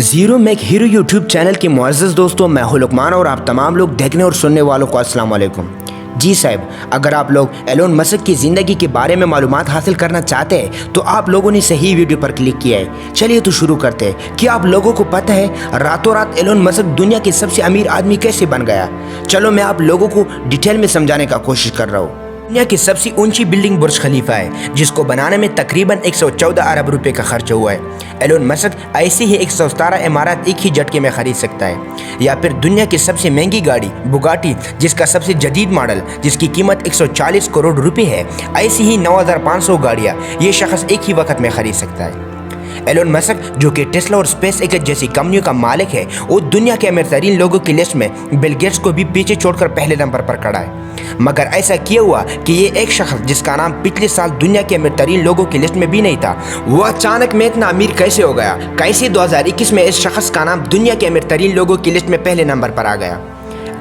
Zero मैक hero YouTube channel के मुअज़्ज़ज़ दोस्तों, मैं हूं लुकमान और आप तमाम लोग देखने और सुनने वालों को अस्सलाम वालेकुम। जी साहब, अगर आप लोग एलोन मस्क की ज़िंदगी के बारे में मालूमात हासिल करना चाहते हैं तो आप लोगों ने सही वीडियो पर क्लिक किया है। चलिए तो शुरू करते हैं। क्या आप लोगों को पता है रातों रात एलोन मस्क दुनिया के सबसे अमीर आदमी कैसे बन गया? चलो मैं आप लोगों को डिटेल में समझाने का कोशिश कर रहा हूँ। दुनिया की सबसे ऊंची बिल्डिंग बुर्ज खलीफा है, जिसको बनाने में तकरीबन 114 अरब रुपए का खर्च हुआ है। एलोन मस्क ऐसी ही 117 इमारत एक ही झटके में खरीद सकता है। या फिर दुनिया की सबसे महंगी गाड़ी बुगाटी, जिसका सबसे जदीद मॉडल जिसकी कीमत 140 करोड़ रुपए है, ऐसी ही 9500 गाड़ियाँ ये शख्स एक ही वक्त में खरीद सकता है। एलोन मस्क, जो कि टेस्ला और स्पेस एक्स जैसी कंपनियों का मालिक है, वो दुनिया के अमीर तरीन लोगों की लिस्ट में बिल गेट्स को भी पीछे छोड़कर पहले नंबर पर खड़ा है। मगर ऐसा क्यों हुआ कि ये एक शख्स जिसका नाम पिछले साल दुनिया के अमीर तरीन लोगों की लिस्ट में भी नहीं था, वो अचानक में इतना अमीर कैसे हो गया? कैसे 2021 में इस शख्स का नाम दुनिया के अमीर तरीन लोगों की लिस्ट में पहले नंबर पर आ गया?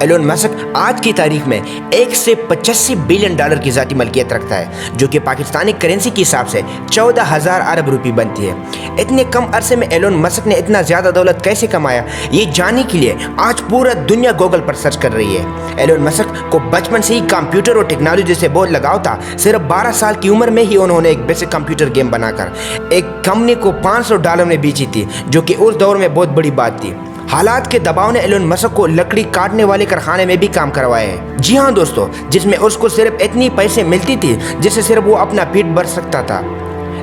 एलोन मस्क आज की तारीख में 1 से 85 बिलियन डॉलर की ज़ाती मलकियत रखता है, जो कि पाकिस्तानी करेंसी के हिसाब से 14,000 अरब रुपये बनती है। इतने कम अरसे में एलोन मस्क ने इतना ज़्यादा दौलत कैसे कमाया, ये जानने के लिए आज पूरा दुनिया गूगल पर सर्च कर रही है। एलोन मस्क को बचपन से ही कंप्यूटर और टेक्नोलॉजी से बहुत लगाव था। सिर्फ 12 साल की उम्र में ही उन्होंने एक बेसिक कंप्यूटर गेम बनाकर एक कंपनी को $500 में बेची थी, जो कि उस दौर में बहुत बड़ी बात थी। हालात के दबाव ने एलोन मस्क को लकड़ी काटने वाले कारखाने में भी काम करवाया है। जी हाँ दोस्तों, जिसमें उसको सिर्फ इतनी पैसे मिलती थी जिससे सिर्फ वो अपना पेट भर सकता था।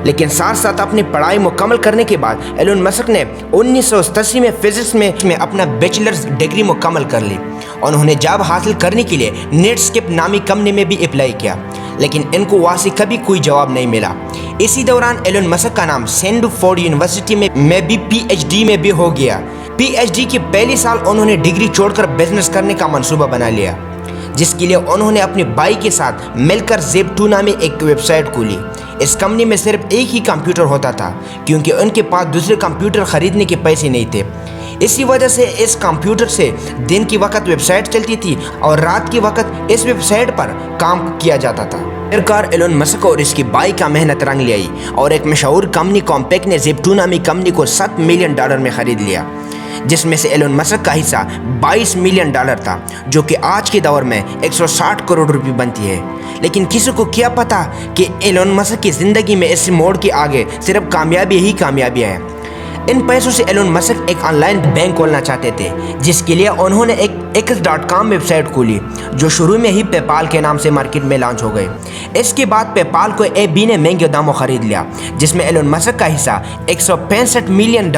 लेकिन साथ साथ अपनी पढ़ाई मुकम्मल करने के बाद एलोन मस्क ने 1987 में फिजिक्स में अपना बैचलर्स डिग्री मुकम्मल कर ली। उन्होंने जॉब हासिल करने के लिए नेटस्केप नामी कंपनी में भी अप्लाई किया, लेकिन इनको वहाँ से कभी कोई जवाब नहीं मिला। इसी दौरान एलोन मस्क का नाम सैंडफोर्ड यूनिवर्सिटी में भी PhD में भी हो गया। PhD के पहले साल उन्होंने डिग्री छोड़कर बिजनेस करने का मंसूबा बना लिया, जिसके लिए उन्होंने अपने भाई के साथ मिलकर Zip2 नामी एक वेबसाइट खोली। इस कंपनी में सिर्फ एक ही कंप्यूटर होता था, क्योंकि उनके पास दूसरे कंप्यूटर खरीदने के पैसे नहीं थे। इसी वजह से इस कंप्यूटर से दिन की वक्त वेबसाइट चलती थी और रात की वक्त इस वेबसाइट पर काम किया जाता था। आखिरकार एलोन मस्क और इसकी भाई का मेहनत रंग ले आई और एक मशहूर कंपनी कॉम्पैक्ट ने Zip2 नामी कंपनी को $7 मिलियन में खरीद लिया, जिसमें से एलोन मस्क का हिस्सा $22 मिलियन था, जो कि आज के दौर में 160 करोड़ रुपए बनती है। लेकिन किसी को क्या पता कि एलोन मस्क की ज़िंदगी में इस मोड़ के आगे सिर्फ कामयाबी ही कामयाबी है। इन पैसों से एलोन मस्क एक ऑनलाइन बैंक खोलना चाहते थे, जिसके लिए उन्होंने एक X.com वेबसाइट खोली, जो शुरू में ही पेपाल के नाम से मार्केट में लॉन्च हो गई। इसके बाद पेपाल को AB ने महंगे दामों खरीद लिया, जिसमें एलोन मस्क का हिस्सा $165 मिलियन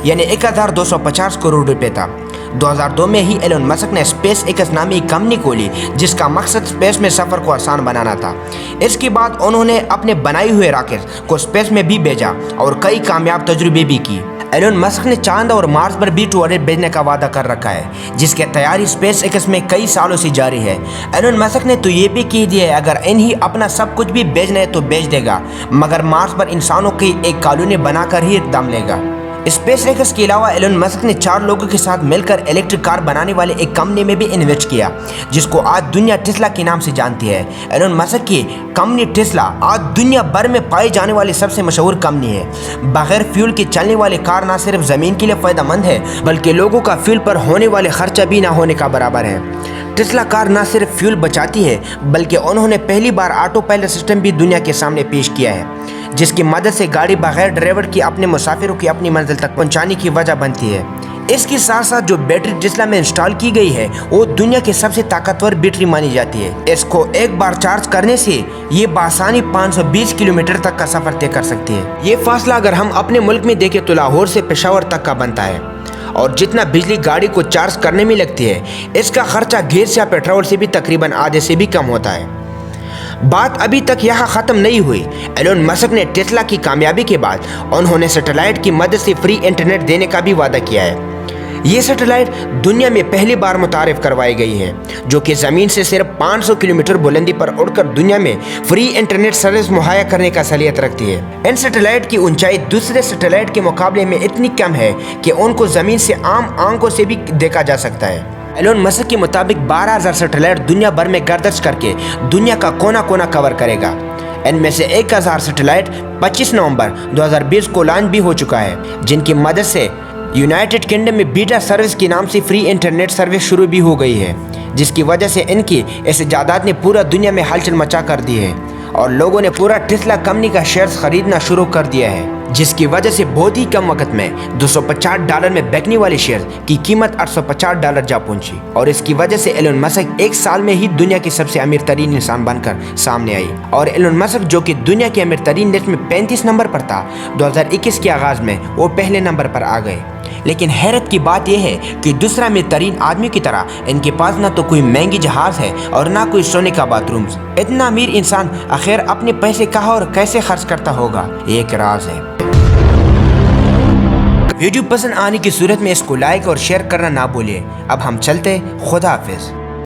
यानी 1250 करोड़ रुपए था। 2002 में ही एलोन मस्क ने स्पेस एक्स नामी कंपनी खोली, जिसका मकसद स्पेस में सफ़र को आसान बनाना था। इसके बाद उन्होंने अपने बनाए हुए रॉकेट को स्पेस में भी भेजा और कई कामयाब तजुर्बे भी की। एलोन मस्क ने चांद और मार्स पर भी टॉर्नेडो भेजने का वादा कर रखा है, जिसकी तैयारी स्पेस एक्स में कई सालों से जारी है। एलोन मस्क ने तो ये भी कह दिया है अगर इन्हीं अपना सब कुछ भी भेजना है तो भेज देगा, मगर मार्स पर इंसानों की एक कॉलोनी बनाकर ही दम लेगा। स्पेस एक्स के अलावा एलोन मस्क ने 4 लोगों के साथ मिलकर इलेक्ट्रिक कार बनाने वाले एक कंपनी में भी इन्वेस्ट किया, जिसको आज दुनिया टेस्ला के नाम से जानती है। एलोन मस्क की कंपनी टेस्ला आज दुनिया भर में पाई जाने वाली सबसे मशहूर कंपनी है। बगैर फ्यूल के चलने वाली कार न सिर्फ ज़मीन के लिए फ़ायदेमंद है, बल्कि लोगों का फ्यूल पर होने वाले खर्चा भी ना होने का बराबर है। टेस्ला कार न सिर्फ फ्यूल बचाती है, बल्कि उन्होंने पहली बार ऑटो पायलट सिस्टम भी दुनिया के सामने पेश किया है, जिसकी मदद से गाड़ी बगैर ड्राइवर की अपने मुसाफिरों की अपनी मंजिल तक पहुंचाने की वजह बनती है। इसके साथ साथ जो बैटरी टेस्ला में इंस्टॉल की गई है वो दुनिया की सबसे ताकतवर बैटरी मानी जाती है। इसको एक बार चार्ज करने से ये बासानी 520 किलोमीटर तक का सफर तय कर सकती है। ये फासला अगर हम अपने मुल्क में देखें तो लाहौर से पेशावर तक का बनता है, और जितना बिजली गाड़ी को चार्ज करने में लगती है, इसका खर्चा गैस या पेट्रोल से भी तकरीबन आधे से भी कम होता है। बात अभी तक यहाँ ख़त्म नहीं हुई। एलोन मस्क ने टेस्ला की कामयाबी के बाद उन्होंने सैटेलाइट की मदद से फ्री इंटरनेट देने का भी वादा किया है। ये सैटेलाइट दुनिया में पहली बार मुतारिफ करवाई गई है, जो कि ज़मीन से सिर्फ 500 किलोमीटर बुलंदी पर उड़कर दुनिया में फ्री इंटरनेट सर्विस मुहैया करने का सलाहियत रखती है। इन सैटेलाइट की ऊंचाई दूसरे सैटेलाइट के मुकाबले में इतनी कम है कि उनको ज़मीन से आम आंखों से भी देखा जा सकता है। एलोन मस्क के मुताबिक 12,000 सैटेलाइट दुनिया भर में गर्दिश करके दुनिया का कोना कोना कवर करेगा। इनमें से 1000 सैटेलाइट 25 नवंबर 2020 को लॉन्च भी हो चुका है, जिनकी मदद से यूनाइटेड किंगडम में बीटा सर्विस के नाम से फ्री इंटरनेट सर्विस शुरू भी हो गई है, जिसकी वजह से इनकी इस इजादात ने पूरा दुनिया में हलचल मचा कर दी है और लोगों ने पूरा टेस्ला कंपनी का शेयर्स खरीदना शुरू कर दिया है, जिसकी वजह से बहुत ही कम वक्त में $250 में बिकने वाले शेयर की कीमत $850 जा पहुंची। और इसकी वजह से एलोन मस्क एक साल में ही दुनिया के सबसे अमीर तरीन इंसान बनकर सामने आई। और एलोन मस्क जो कि दुनिया के अमीर तरीन लिस्ट में 35 नंबर पर था, 2021 के आगाज में वो पहले नंबर पर आ गए। लेकिन हैरत की बात यह है कि दूसरा अमीर तरीन आदमी की तरह इनके पास ना तो कोई महंगी जहाज है और ना कोई सोने का बाथरूम। इतना अमीर इंसान आखिर अपने पैसे कहाँ और कैसे खर्च करता होगा, ये एक राज है। वीडियो पसंद आने की सूरत में इसको लाइक और शेयर करना ना भूलिए। अब हम चलते, खुदा हाफिज।